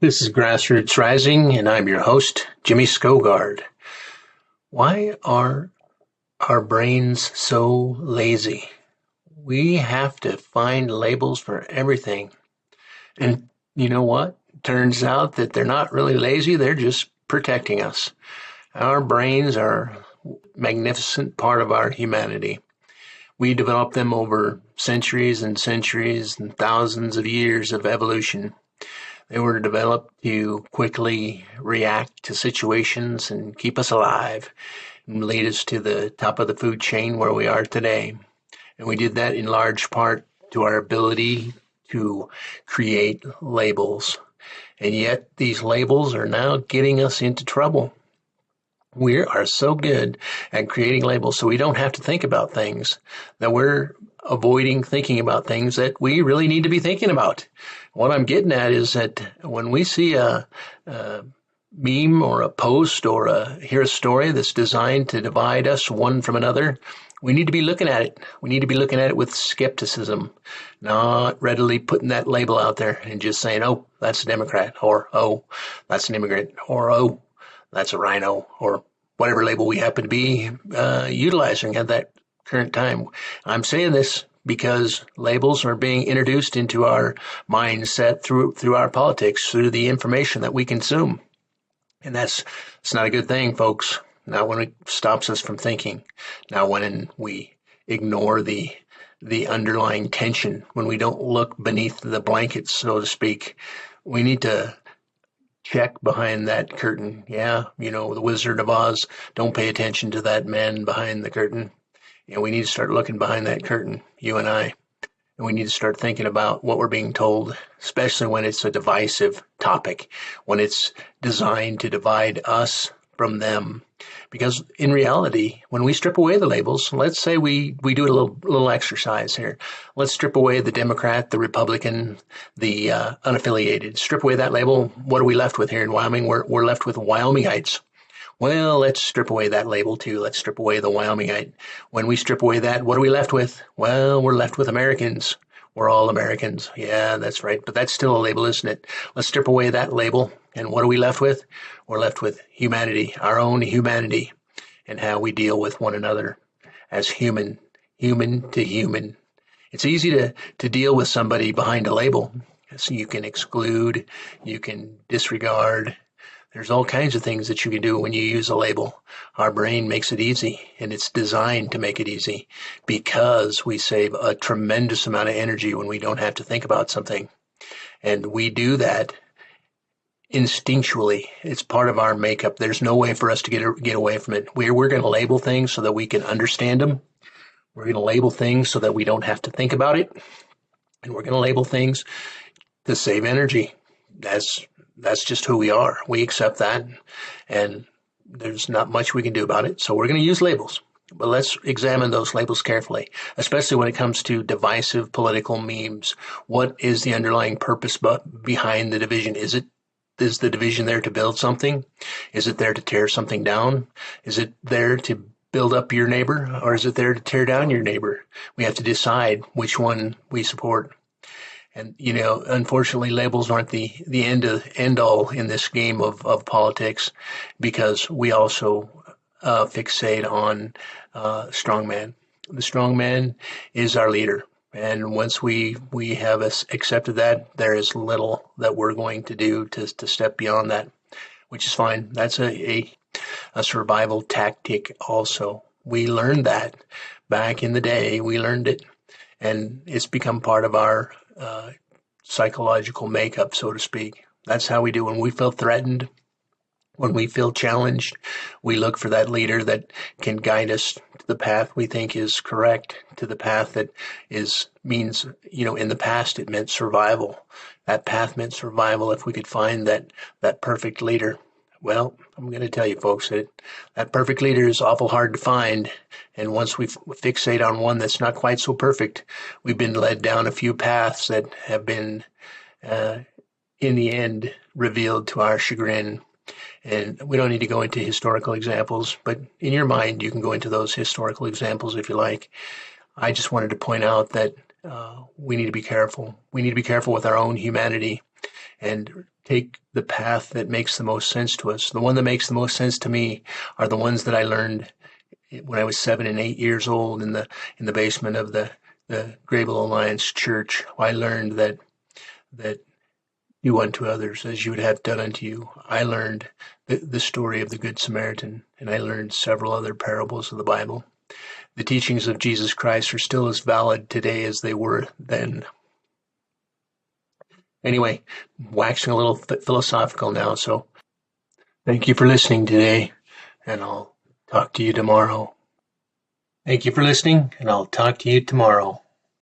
This is Grassroots Rising, and I'm your host, Jimmy Skogard. Why are our brains so lazy? We have to find labels for everything. And you know what? Turns out that they're not really lazy, they're just protecting us. Our brains are a magnificent part of our humanity. We developed them over centuries and centuries and thousands of years of evolution. They were developed to quickly react to situations and keep us alive and lead us to the top of the food chain where we are today. And we did that in large part to our ability to create labels. And yet these labels are now getting us into trouble. We are so good at creating labels so we don't have to think about things, that we're avoiding thinking about things that we really need to be thinking about. What I'm getting at is that when we see a meme or a post or hear a story that's designed to divide us one from another, we need to be looking at it. We need to be looking at it with skepticism, not readily putting that label out there and just saying, oh, that's a Democrat, or oh, that's an immigrant, or oh, that's a rhino, or whatever label we happen to be utilizing at that current time. I'm saying this because labels are being introduced into our mindset through our politics, through the information that we consume. And it's not a good thing, folks. Not when it stops us from thinking. Not when we ignore the underlying tension, when we don't look beneath the blankets, so to speak. We need to check behind that curtain. Yeah, the Wizard of Oz. Don't pay attention to that man behind the curtain. We need to start looking behind that curtain, you and I. And we need to start thinking about what we're being told, especially when it's a divisive topic, when it's designed to divide us from them. Because in reality, when we strip away the labels, let's say we do a little exercise here. Let's strip away the Democrat, the Republican, the unaffiliated. Strip away that label. What are we left with here in Wyoming? We're left with Wyomingites. Well, let's strip away that label too. Let's strip away the Wyomingite. When we strip away that, what are we left with? Well, we're left with Americans. We're all Americans. Yeah, that's right. But that's still a label, isn't it? Let's strip away that label. And what are we left with? We're left with humanity, our own humanity, and how we deal with one another as human to human. It's easy to deal with somebody behind a label. So you can exclude, you can disregard. There's all kinds of things that you can do when you use a label. Our brain makes it easy, and it's designed to make it easy because we save a tremendous amount of energy when we don't have to think about something. And we do that instinctually. It's part of our makeup. There's no way for us to get away from it. We're going to label things so that we can understand them. We're going to label things so that we don't have to think about it. And we're going to label things to save energy. That's just who we are. We accept that, and there's not much we can do about it. So we're going to use labels. But let's examine those labels carefully, especially when it comes to divisive political memes. What is the underlying purpose behind the division? Is the division there to build something? Is it there to tear something down? Is it there to build up your neighbor, or is it there to tear down your neighbor? We have to decide which one we support. And, unfortunately, labels aren't the end all in this game of politics, because we also fixate on strongman. The strongman is our leader. And once we have accepted that, there is little that we're going to do to step beyond that, which is fine. That's a survival tactic also. We learned that back in the day. We learned it, and it's become part of our psychological makeup, so to speak. That's how we do when we feel threatened, when we feel challenged. We look for that leader that can guide us to the path we think is correct, to the path that means, in the past it meant survival. That path meant survival if we could find that perfect leader. Well, I'm going to tell you folks that perfect leader is awful hard to find. And once we fixate on one that's not quite so perfect, we've been led down a few paths that have been, in the end, revealed to our chagrin. And we don't need to go into historical examples, but in your mind, you can go into those historical examples if you like. I just wanted to point out that we need to be careful. We need to be careful with our own humanity and take the path that makes the most sense to us. The one that makes the most sense to me are the ones that I learned when I was 7 and 8 years old in the basement of the Grable Alliance Church. I learned that do unto others as you would have done unto you. I learned the story of the Good Samaritan, and I learned several other parables of the Bible. The teachings of Jesus Christ are still as valid today as they were then. Anyway, waxing a little philosophical now, so thank you for listening today, and I'll talk to you tomorrow. Thank you for listening, and I'll talk to you tomorrow.